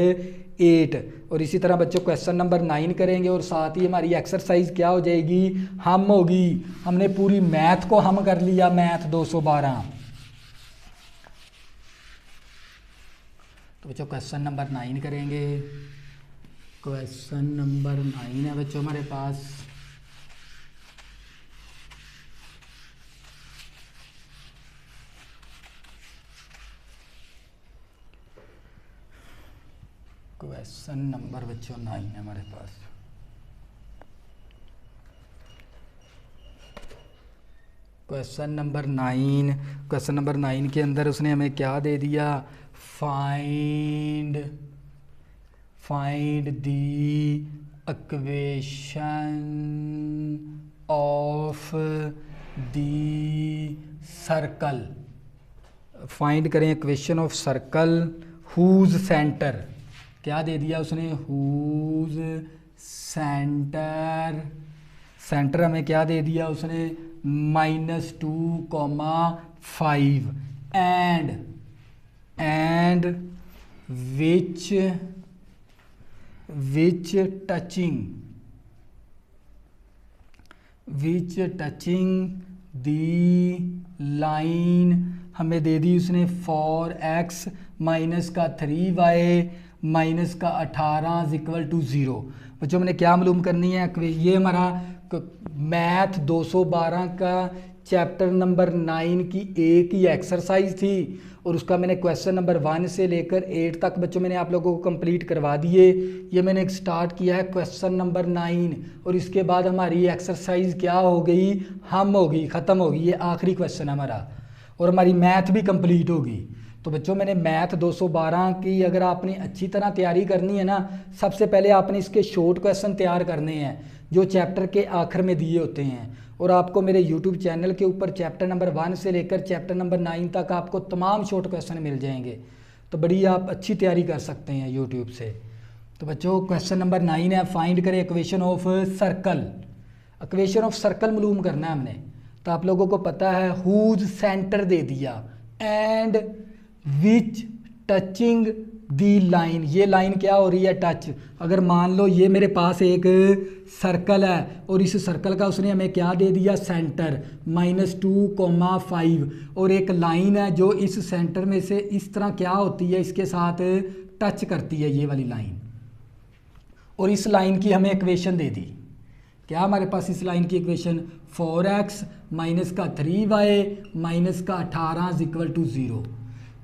Speaker 1: 8 और इसी तरह बच्चों क्वेश्चन नंबर 9 करेंगे और साथ ही हमारी एक्सरसाइज क्या हो जाएगी, हम होगी। हमने पूरी मैथ को हम कर लिया, मैथ 212। तो बच्चों क्वेश्चन नंबर 9 करेंगे, क्वेश्चन नंबर 9 है बच्चों हमारे पास। क्वेश्चन नंबर बच्चों 9 है हमारे पास। क्वेश्चन नंबर 9, क्वेश्चन नंबर 9 के अंदर उसने हमें क्या दे दिया, find the equation of the circle, find करें equation of circle whose centre, क्या दे दिया उसने, हुज सेंटर हमें क्या दे दिया उसने, -2,5 and which touching the line हमें दे दी उसने 4x माइनस का 3y माइनस का 18 इक्वल टू 0। बच्चों हमने क्या मालूम करनी है, ये हमारा मैथ 212 का चैप्टर नंबर 9 की एक ही एक्सरसाइज थी और उसका मैंने क्वेश्चन नंबर 1 से लेकर 8 तक बच्चों मैंने आप लोगों को कंप्लीट करवा दिए। ये मैंने स्टार्ट किया है क्वेश्चन नंबर 9 और इसके बाद हमारी एक्सरसाइज क्या हो गई, हम होगी, ख़त्म होगी। ये आखिरी क्वेश्चन है हमारा और हमारी मैथ भी कंप्लीट होगी। तो बच्चों मैंने मैथ 212 की अगर आपने अच्छी तरह तैयारी करनी है ना, सबसे पहले आपने इसके शॉर्ट क्वेश्चन तैयार करने हैं जो चैप्टर के आखिर में दिए होते हैं और आपको मेरे YouTube चैनल के ऊपर चैप्टर नंबर 1 से लेकर चैप्टर नंबर 9 तक आपको तमाम शॉर्ट क्वेश्चन मिल जाएंगे। तो बड़ी आप अच्छी तैयारी कर सकते हैं YouTube से। तो बच्चों क्वेश्चन नंबर 9 है, फाइंड करें equation of circle. Equation of circle मालूम करना है हमने। तो आप लोगों को पता है हुज सेंटर दे दिया and which touching the line, ये लाइन क्या हो रही है, टच। अगर मान लो ये मेरे पास एक सर्कल है और इस सर्कल का उसने हमें क्या दे दिया, सेंटर -2,5 और एक लाइन है जो इस सेंटर में से इस तरह क्या होती है, इसके साथ टच करती है ये वाली लाइन और इस लाइन की हमें इक्वेशन दे दी। क्या हमारे पास इस लाइन की इक्वेशन 4x माइनस का 3y माइनस का 18 इक्वल टू 0।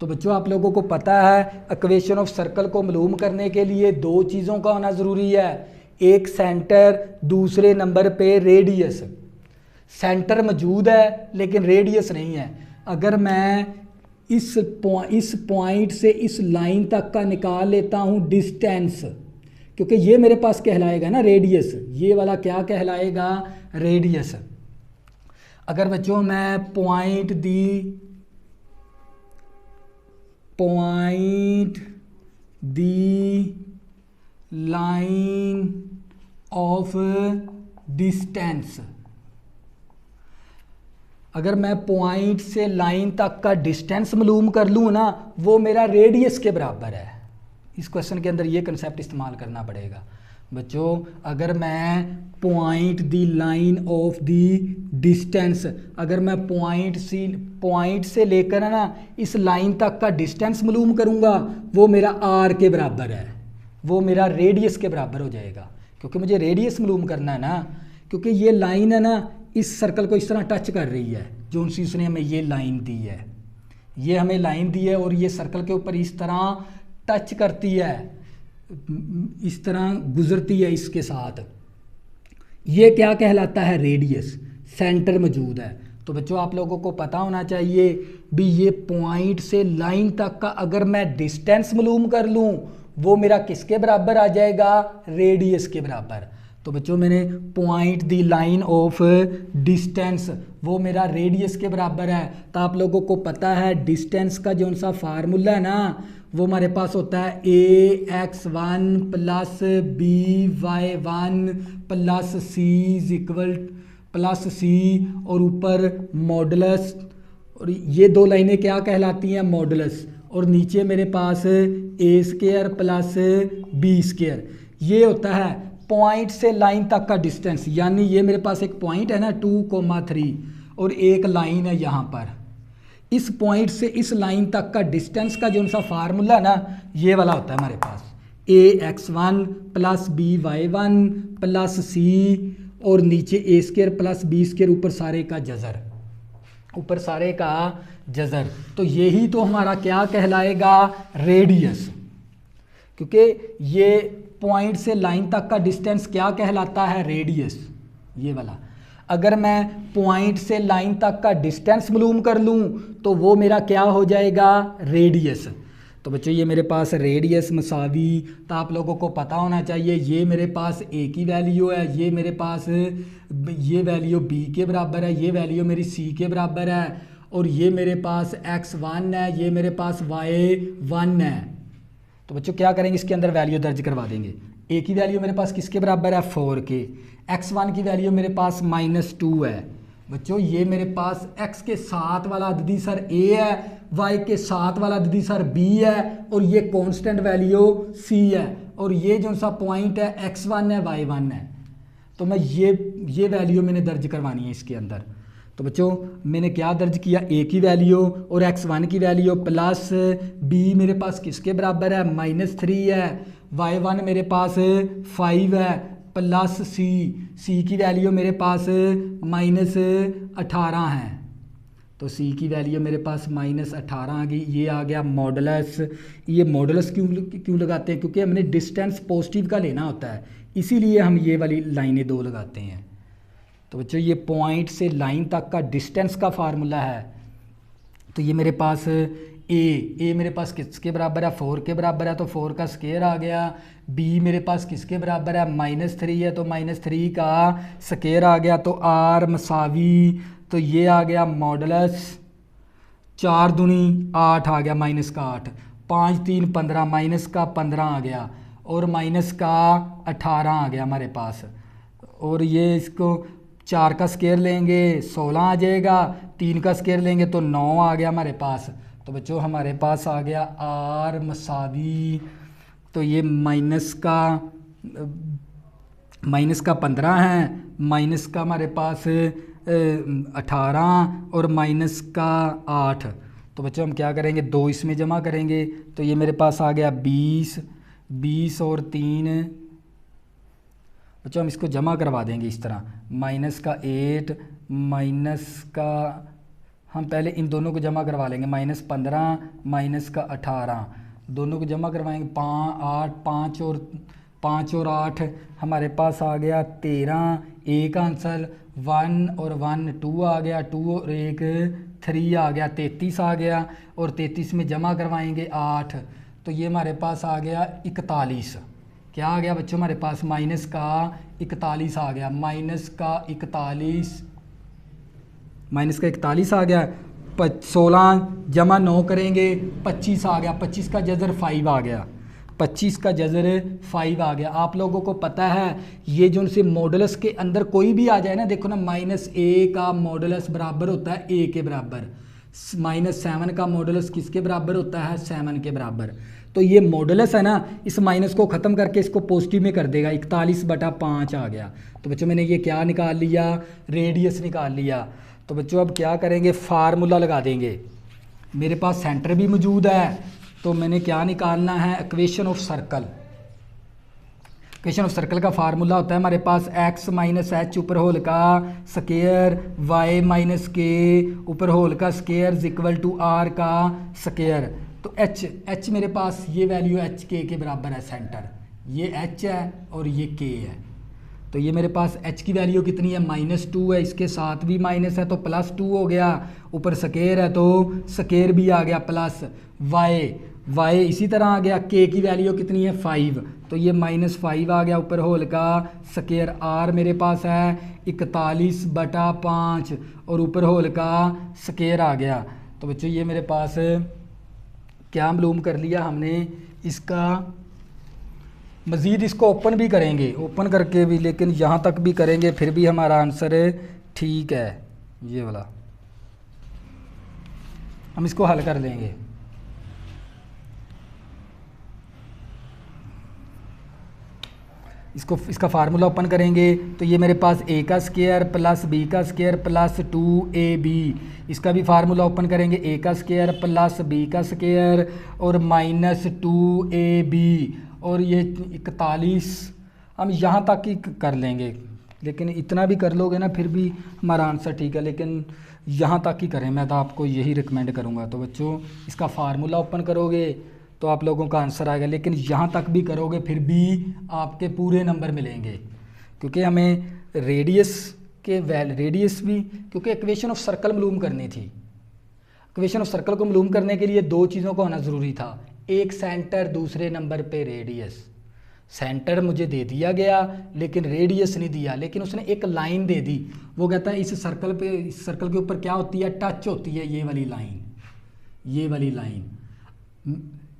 Speaker 1: तो बच्चों आप लोगों को पता है इक्वेशन ऑफ सर्कल को मालूम करने के लिए दो चीज़ों का होना ज़रूरी है, एक सेंटर, दूसरे नंबर पे रेडियस। सेंटर मौजूद है लेकिन रेडियस नहीं है। अगर मैं इस पॉइंट से इस लाइन तक का निकाल लेता हूँ डिस्टेंस, क्योंकि ये मेरे पास कहलाएगा ना रेडियस, ये वाला क्या कहलाएगा, रेडियस। अगर बच्चों मैं point the line of distance, अगर मैं पॉइंट से लाइन तक का डिस्टेंस मालूम कर लूँ ना, वो मेरा रेडियस के बराबर है। इस क्वेश्चन के अंदर ये कंसेप्ट इस्तेमाल करना पड़ेगा बच्चों। अगर मैं point the line of the distance, अगर मैं पॉइंट से लेकर है ना इस लाइन तक का डिस्टेंस मालूम करूँगा, वो मेरा आर के बराबर है, वो मेरा रेडियस के बराबर हो जाएगा। क्योंकि मुझे रेडियस मालूम करना है ना, क्योंकि ये लाइन है ना इस सर्कल को इस तरह टच कर रही है, जो उनसी उसने हमें ये लाइन दी है, ये हमें लाइन दी है और ये सर्कल के ऊपर इस तरह टच करती है, इस तरह गुजरती है इसके साथ। ये क्या कहलाता है, रेडियस। सेंटर मौजूद है। तो बच्चों आप लोगों को पता होना चाहिए भी ये पॉइंट से लाइन तक का अगर मैं डिस्टेंस मालूम कर लूँ, वो मेरा किसके बराबर आ जाएगा, रेडियस के बराबर। तो बच्चों मैंने point the line of distance, वो मेरा रेडियस के बराबर है। तो आप लोगों को पता है डिस्टेंस का जो सा फार्मूला है ना, वो हमारे पास होता है ax1 plus by1 plus c और ऊपर मॉडुलस, और ये दो लाइनें क्या कहलाती हैं, मॉडुलस, और नीचे मेरे पास a² प्लस b²। ये होता है पॉइंट से लाइन तक का डिस्टेंस, यानी ये मेरे पास एक पॉइंट है ना 2,3 और एक लाइन है यहाँ पर। इस पॉइंट से इस लाइन तक का डिस्टेंस का जो सा फार्मूला ना, ये वाला होता है हमारे पास ax1 plus by1 plus c और नीचे a² प्लस b², ऊपर सारे का जज़र, ऊपर सारे का जज़र। तो यही तो हमारा क्या कहलाएगा, रेडियस। क्योंकि ये पॉइंट से लाइन तक का डिस्टेंस क्या कहलाता है, रेडियस, ये वाला। अगर मैं पॉइंट से लाइन तक का डिस्टेंस मालूम कर लूँ तो वो मेरा क्या हो जाएगा, रेडियस। तो बच्चों ये मेरे पास रेडियस मसावी, तो आप लोगों को पता होना चाहिए ये मेरे पास ए की वैल्यू है, ये मेरे पास ये वैल्यू बी के बराबर है, ये वैल्यू मेरी सी के बराबर है, और ये मेरे पास x1 है, ये मेरे पास y1 है। तो बच्चों क्या करेंगे, इसके अंदर वैल्यू दर्ज करवा देंगे। ए की वैल्यू मेरे पास किसके बराबर है, 4 के। x1 की वैल्यू मेरे पास -2 है। बच्चों ये मेरे पास x के साथ वाला अददी सर a है, y के साथ वाला अददी सर b है, और ये कांस्टेंट वैल्यू c है, और ये जो सा पॉइंट है x1 है, y1 है। तो मैं ये वैल्यू मैंने दर्ज करवानी है इसके अंदर। तो बच्चों मैंने क्या दर्ज किया, a की वैल्यू और x1 की वैल्यू प्लस b मेरे पास किसके बराबर है, -3 है, y1 मेरे पास 5 है, प्लस सी की वैल्यू मेरे पास -18 है, तो सी की वैल्यू मेरे पास -18 आ गई। ये आ गया मॉडुलस। ये मॉडुलस क्यों लगाते हैं? क्योंकि हमने डिस्टेंस पॉजिटिव का लेना होता है, इसीलिए हम ये वाली लाइनें 2 लगाते हैं। तो बच्चों ये पॉइंट से लाइन तक का डिस्टेंस का फार्मूला है। तो ये मेरे पास ए मेरे पास किसके बराबर है? 4 के बराबर है, तो 4 का स्क्वायर आ गया। बी मेरे पास किसके बराबर है? -3 है, तो -3 का स्क्वायर आ गया। तो आर मसावी, तो ये आ गया मॉडुलस 4 दूनी 8 आ गया, -8, 5 3 15, -15 आ गया, और -18 आ गया हमारे पास। और ये इसको 4 का स्क्वायर लेंगे 16 आ जाएगा, 3 का स्क्वायर लेंगे तो 9 आ गया हमारे पास। तो बच्चों हमारे पास आ गया आर मसावी, तो ये माइनस का 15 है, माइनस का हमारे पास 18 और -8। तो बच्चों हम क्या करेंगे? 2 इसमें जमा करेंगे, तो ये मेरे पास आ गया 20 और 3। बच्चों हम इसको जमा करवा देंगे इस तरह, -8 का, हम पहले इन दोनों को जमा करवा लेंगे, -15 -18 दोनों को जमा करवाएंगे। 5 और 8 हमारे पास आ गया 13। एक आंसर 1 और 1 2 आ गया, 2 और 1 3 आ गया, 33 आ गया, और 33 में जमा करवाएंगे 8, तो ये हमारे पास आ गया 41। क्या आ गया बच्चों हमारे पास? -41 आ गया, -41 आ गया। 16 जमा 9 करेंगे 25 आ गया, 25 का जज़र 5 आ गया, 25 का जज़र 5 आ गया। आप लोगों को पता है ये जो उनसे मॉडुलस के अंदर कोई भी आ जाए ना, देखो ना, -a का मॉडुलस बराबर होता है a के बराबर, -7 का मॉडुलस किसके बराबर होता है? 7 के बराबर। तो ये मॉडुलस है ना, इस माइनस को ख़त्म करके इसको पॉजिटिव में कर देगा, 41/5 आ गया। तो बच्चों मैंने ये क्या निकाल लिया? रेडियस निकाल लिया। तो बच्चों अब क्या करेंगे? फार्मूला लगा देंगे। मेरे पास सेंटर भी मौजूद है, तो मैंने क्या निकालना है? Equation of circle. Equation of circle का फार्मूला होता है हमारे पास x - h ऊपर होल का स्क्वायर, y - k ऊपर होल का स्क्वायर इक्वल टू r का स्क्वायर। तो h मेरे पास ये वैल्यू h k के बराबर है, सेंटर ये h है और ये k है। तो ये मेरे पास h की वैल्यू कितनी है? -2 है, इसके साथ भी माइनस है तो +2 हो गया, ऊपर स्क्वायर है तो स्क्वायर भी आ गया, प्लस y इसी तरह आ गया। k की वैल्यू कितनी है? 5, तो ये -5 आ गया, ऊपर होल का स्क्वायर। r मेरे पास है 41/5 और ऊपर होल का स्क्वायर आ गया। तो बच्चों ये मेरे पास क्या मालूम कर लिया हमने इसका। मज़ीद इसको ओपन भी करेंगे, ओपन करके भी, लेकिन यहाँ तक भी करेंगे फिर भी हमारा आंसर ठीक है। ये वाला हम इसको हल कर लेंगे। इसका फार्मूला ओपन करेंगे तो ये मेरे पास a का स्क्वायर प्लस b का स्क्वायर प्लस 2ab, इसका भी फार्मूला ओपन करेंगे, a का स्क्वायर प्लस b का स्क्वायर और -2ab, और ये 41 हम यहाँ तक ही कर लेंगे, लेकिन इतना भी कर लोगे ना फिर भी हमारा आंसर ठीक है, लेकिन यहाँ तक ही करें, मैं तो आपको यही रिकमेंड करूँगा। तो बच्चों इसका फार्मूला ओपन करोगे तो आप लोगों का आंसर आएगा, लेकिन यहाँ तक भी करोगे फिर भी आपके पूरे नंबर मिलेंगे, क्योंकि हमें रेडियस भी, क्योंकि इक्वेशन ऑफ सर्कल मालूम करनी थी। इक्वेशन ऑफ सर्कल को मालूम करने के लिए 2 चीज़ों का होना ज़रूरी था, एक सेंटर, दूसरे नंबर पे रेडियस। सेंटर मुझे दे दिया गया लेकिन रेडियस नहीं दिया, लेकिन उसने एक लाइन दे दी। वो कहता है इस सर्कल के ऊपर क्या होती है? टच होती है ये वाली लाइन।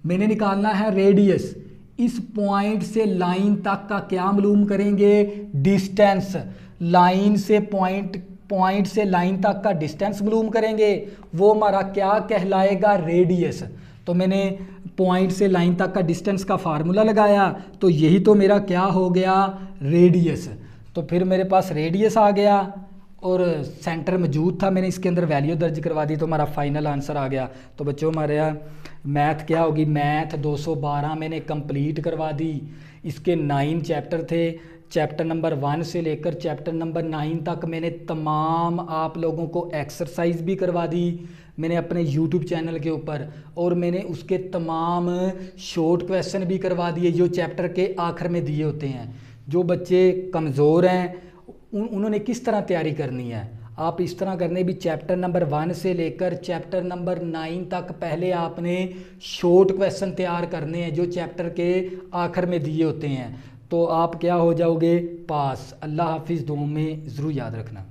Speaker 1: मैंने निकालना है रेडियस। इस पॉइंट से लाइन तक का क्या मालूम करेंगे? डिस्टेंस। लाइन से पॉइंट से लाइन तक का डिस्टेंस मालूम करेंगे, वो हमारा क्या कहलाएगा? रेडियस। तो मैंने पॉइंट से लाइन तक का डिस्टेंस का फार्मूला लगाया, तो यही तो मेरा क्या हो गया? रेडियस। तो फिर मेरे पास रेडियस आ गया और सेंटर मौजूद था, मैंने इसके अंदर वैल्यू दर्ज करवा दी, तो हमारा फाइनल आंसर आ गया। तो बच्चों हमारे मैथ क्या होगी? मैथ 212 मैंने कंप्लीट करवा दी। इसके 9 चैप्टर थे, चैप्टर नंबर 1 से लेकर चैप्टर नंबर 9 तक मैंने तमाम आप लोगों को एक्सरसाइज भी करवा दी मैंने अपने यूट्यूब चैनल के ऊपर, और मैंने उसके तमाम शॉर्ट क्वेश्चन भी करवा दिए जो चैप्टर के आखिर में दिए होते हैं। जो बच्चे कमज़ोर हैं उन्होंने किस तरह तैयारी करनी है, आप इस तरह करने भी चैप्टर नंबर 1 से लेकर चैप्टर नंबर 9 तक पहले आपने शॉर्ट क्वेश्चन तैयार करने हैं जो चैप्टर के आखिर में दिए होते हैं, तो आप क्या हो जाओगे, पास। अल्लाह हाफिज़, दुआ में ज़रूर याद रखना।